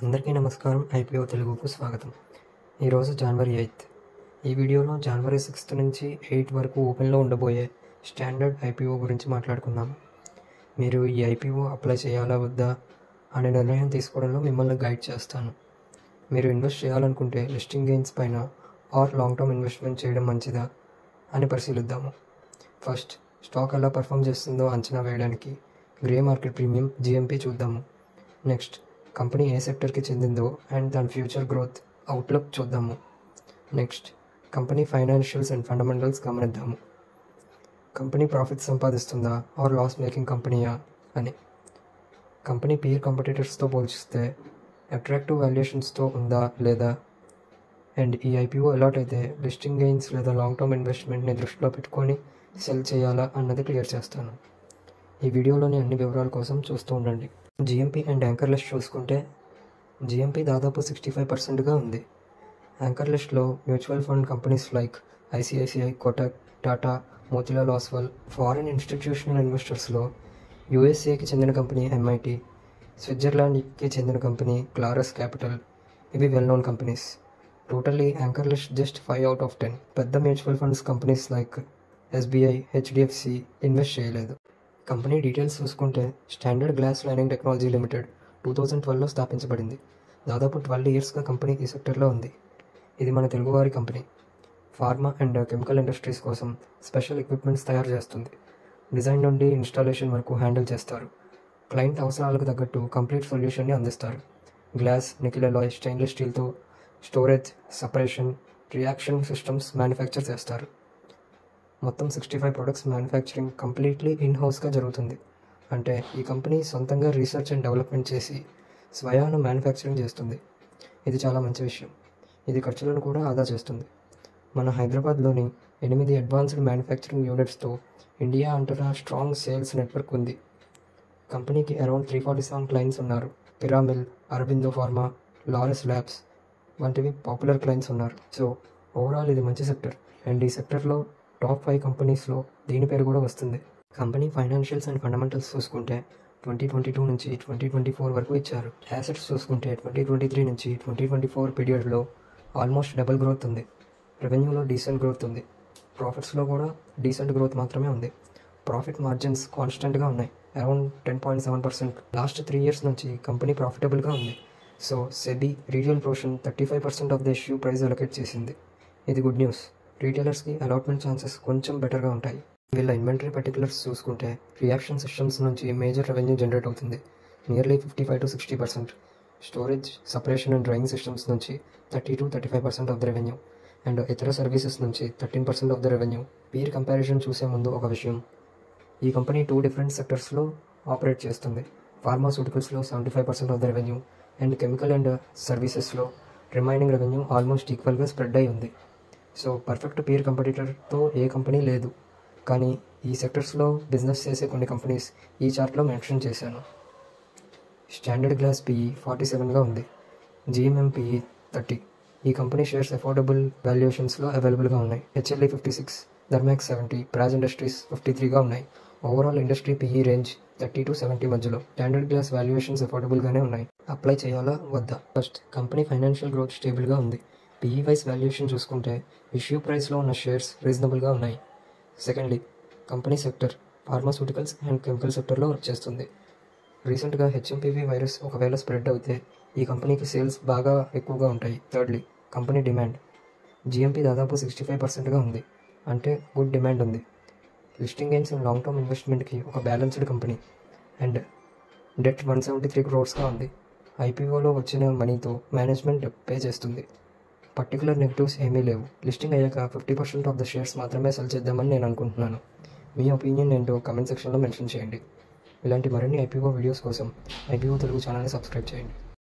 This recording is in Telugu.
అందరికీ నమస్కారం. ఐపీఓ తెలుగుకు స్వాగతం. ఈరోజు జనవరి 8. ఈ వీడియోలో జనవరి 6 నుంచి 8 వరకు ఓపెన్లో ఉండబోయే స్టాండర్డ్ ఐపీఓ గురించి మాట్లాడుకుందాం. మీరు ఈ ఐపీఓ అప్లై చేయాలా వద్దా అనే నిర్ణయం తీసుకోవడంలో మిమ్మల్ని గైడ్ చేస్తాను. మీరు ఇన్వెస్ట్ చేయాలనుకుంటే లిస్టింగ్ గెయిన్స్ పైన ఆర్ లాంగ్ టర్మ్ ఇన్వెస్ట్మెంట్ చేయడం మంచిదా అని పరిశీలిద్దాము. ఫస్ట్, స్టాక్ ఎలా పర్ఫామ్ చేస్తుందో అంచనా వేయడానికి గ్రే మార్కెట్ ప్రీమియం జిఎంపీ చూద్దాము. నెక్స్ట్, కంపెనీ ఏ సెక్టర్కి చెందిందో అండ్ దాని ఫ్యూచర్ గ్రోత్ అవుట్లుక్ చూద్దాము. Next, company financials and fundamentals గమనిద్దాము. కంపెనీ ప్రాఫిట్ సంపాదిస్తుందా ఆర్ లాస్ మేకింగ్ కంపెనీయా అని. కంపెనీ పీర్ కాంపిటీటర్స్తో పోల్చిస్తే అట్రాక్టివ్ వాల్యుయేషన్స్తో ఉందా లేదా, అండ్ ఈ ఐపీఓ అలాట్ అయితే లిస్టింగ్ గెయిన్స్ లేదా లాంగ్ టర్మ్ ఇన్వెస్ట్మెంట్ని దృష్టిలో పెట్టుకొని సెల్ చేయాలా అన్నది క్లియర్ చేస్తాను. ఈ వీడియోలోని అన్ని వివరాల కోసం చూస్తూ ఉండండి. జిఎంపీ అండ్ యాంకర్ లిస్ట్ చూసుకుంటే జిఎంపీ దాదాపు 65%గా ఉంది. యాంకర్ లిస్ట్లో mutual fund companies like ICICI, Kotak, Tata, Motilal Oswal. Foreign institutional ఇన్వెస్టర్స్లో యూఎస్ఏకి చెందిన కంపెనీ ఎంఐటీ, స్విట్జర్లాండ్కి చెందిన కంపెనీ క్లారస్ క్యాపిటల్. ఇవి well known companies. Totally anchor list just 5 out of 10. పెద్ద mutual funds companies like SBI, HDFC invest చేయలేదు. కంపెనీ డీటెయిల్స్ చూసుకుంటే standard glass lining technology limited 2012లో స్థాపించబడింది. దాదాపు 12 yearsగా కంపెనీ ఈ సెక్టర్లో ఉంది. ఇది మన తెలుగువారి company. Pharma and chemical industries కోసం స్పెషల్ ఎక్విప్మెంట్స్ తయారు చేస్తుంది. డిజైన్ నుండి ఇన్స్టాలేషన్ వరకు హ్యాండిల్ చేస్తారు. క్లయింట్ అవసరాలకు తగ్గట్టు కంప్లీట్ సొల్యూషన్ని అందిస్తారు. గ్లాస్, నికెల్ అలాయ్, స్టెయిన్లెస్ స్టీల్తో storage, separation, reaction systems manufacture చేస్తారు. మొత్తం 65 ప్రొడక్ట్స్ మ్యానుఫ్యాక్చరింగ్ కంప్లీట్లీ ఇన్ హౌస్గా జరుగుతుంది. అంటే ఈ కంపెనీ సొంతంగా రీసెర్చ్ అండ్ డెవలప్మెంట్ చేసి స్వయాన మ్యానుఫ్యాక్చరింగ్ చేస్తుంది. ఇది చాలా మంచి విషయం. ఇది ఖర్చులను కూడా ఆదా చేస్తుంది. మన హైదరాబాద్లోని 8 అడ్వాన్స్డ్ మ్యానుఫ్యాక్చరింగ్ యూనిట్స్తో ఇండియా అంతటా స్ట్రాంగ్ సేల్స్ నెట్వర్క్ ఉంది. కంపెనీకి అరౌండ్ 347 క్లయింట్స్ ఉన్నారు. Piramal, Aurobindo pharma, Laurus labs వంటివి పాపులర్ క్లయింట్స్ ఉన్నారు. సో ఓవరాల్ ఇది మంచి సెక్టర్, అండ్ ఈ సెక్టర్లో టాప్ 5 కంపెనీస్లో దీని పేరు కూడా వస్తుంది. కంపెనీ ఫైనాన్షియల్స్ అండ్ ఫండమెంటల్స్ చూసుకుంటే 2022 నుంచి 2024 వరకు ఇచ్చారు. యాసెట్స్ చూసుకుంటే 2023 నుంచి 2024 పీరియడ్లో ఆల్మోస్ట్ డబుల్ గ్రోత్ ఉంది. రెవెన్యూలో డీసెంట్ గ్రోత్ ఉంది. ప్రాఫిట్స్లో కూడా డీసెంట్ గ్రోత్ మాత్రమే ఉంది. ప్రాఫిట్ మార్జిన్స్ కాన్స్టెంట్గా ఉన్నాయి, అరౌండ్ 10.7%. లాస్ట్ 3 years నుంచి కంపెనీ ప్రాఫిటబుల్గా ఉంది. So SEBI retail portion 35% of the issue price allocate చేసింది. ఇది గుడ్ న్యూస్. రీటైలర్స్కి అలాట్మెంట్ ఛాన్సెస్ కొంచెం బెటర్గా ఉంటాయి. వీళ్ళ ఇన్వెంటరీ పర్టికులర్స్ చూసుకుంటే రియాక్షన్ సిస్టమ్స్ నుంచి మేజర్ రెవెన్యూ జనరేట్ అవుతుంది, nearly 55 to 60%. Storage, separation and drying systems నుంచి 30 to 35% of the revenue, and ఇతర సర్వీసెస్ నుంచి 13% of the revenue. Peer comparison చూసే ముందు ఒక విషయం, ఈ కంపెనీ 2 different సెక్టర్స్లో ఆపరేట్ చేస్తుంది. ఫార్మాస్యూటికల్స్లో 75% of the revenue, and chemical and సర్వీసెస్లో రిమైనింగ్ రెవెన్యూ ఆల్మోస్ట్ ఈక్వల్గా స్ప్రెడ్ అయి ఉంది. సో పర్ఫెక్ట్ పీర్ కంపిటీటర్తో ఏ కంపెనీ లేదు, కానీ ఈ సెక్టర్స్లో బిజినెస్ చేసే కొన్ని కంపెనీస్ ఈ చార్ట్లో మెన్షన్ చేశాను. స్టాండర్డ్ గ్లాస్ పిఈ 47గా ఉంది, జిఎంఎం పిఈ 30. ఈ కంపెనీ షేర్స్ అఫోర్డబుల్ వాల్యుయేషన్స్లో అవైలబుల్గా ఉన్నాయి. హెచ్ఎల్ఈ 56, ధర్మాక్స్ 70, ప్రాజ్ ఇండస్ట్రీస్ 53గా ఉన్నాయి. Overall industry PE range 30 to 70 మధ్యలో. స్టాండర్డ్ గ్లాస్ వాల్యుయేషన్స్ అఫోర్డబుల్గానే ఉన్నాయి. అప్లై చేయాలా వద్దా? ఫస్ట్, కంపెనీ ఫైనాన్షియల్ గ్రోత్ స్టేబుల్గా ఉంది. పిఈ వైస్ వాల్యుయేషన్ చూసుకుంటే ఇష్యూ ప్రైస్లో ఉన్న షేర్స్ రీజనబుల్గా ఉన్నాయి. Secondly, company sector pharmaceuticals and chemical సెక్టర్లో వర్క్ చేస్తుంది. రీసెంట్గా హెచ్ఎంపీవీ వైరస్ ఒకవేళ స్ప్రెడ్ అయితే ఈ కంపెనీకి సేల్స్ బాగా ఎక్కువగా ఉంటాయి. Thirdly, company demand. జిఎంపీ దాదాపు 65%గా ఉంది, అంటే గుడ్ డిమాండ్ ఉంది. Listing gains and long term ఇన్వెస్ట్మెంట్కి ఒక balanced company, and debt 173 crores ఉంది. ఐపీఓలో వచ్చిన మనీతో మేనేజ్మెంట్ పే చేస్తుంది. పర్టికులర్ నెగిటివ్స్ ఏమీ లేవు. లిస్టింగ్ అయ్యాక 50% ఆఫ్ ద షేర్స్ మాత్రమే సెల్ చేద్దామని నేను అనుకుంటున్నాను. మీ ఒపీనియన్ ఏంటో కమెంట్ సెక్షన్లో మెన్షన్ చేయండి. ఇలాంటి మరిన్ని ఐపీఓ వీడియోస్ కోసం ఐపీఓ తెలుగు ఛానల్ని సబ్స్క్రైబ్ చేయండి.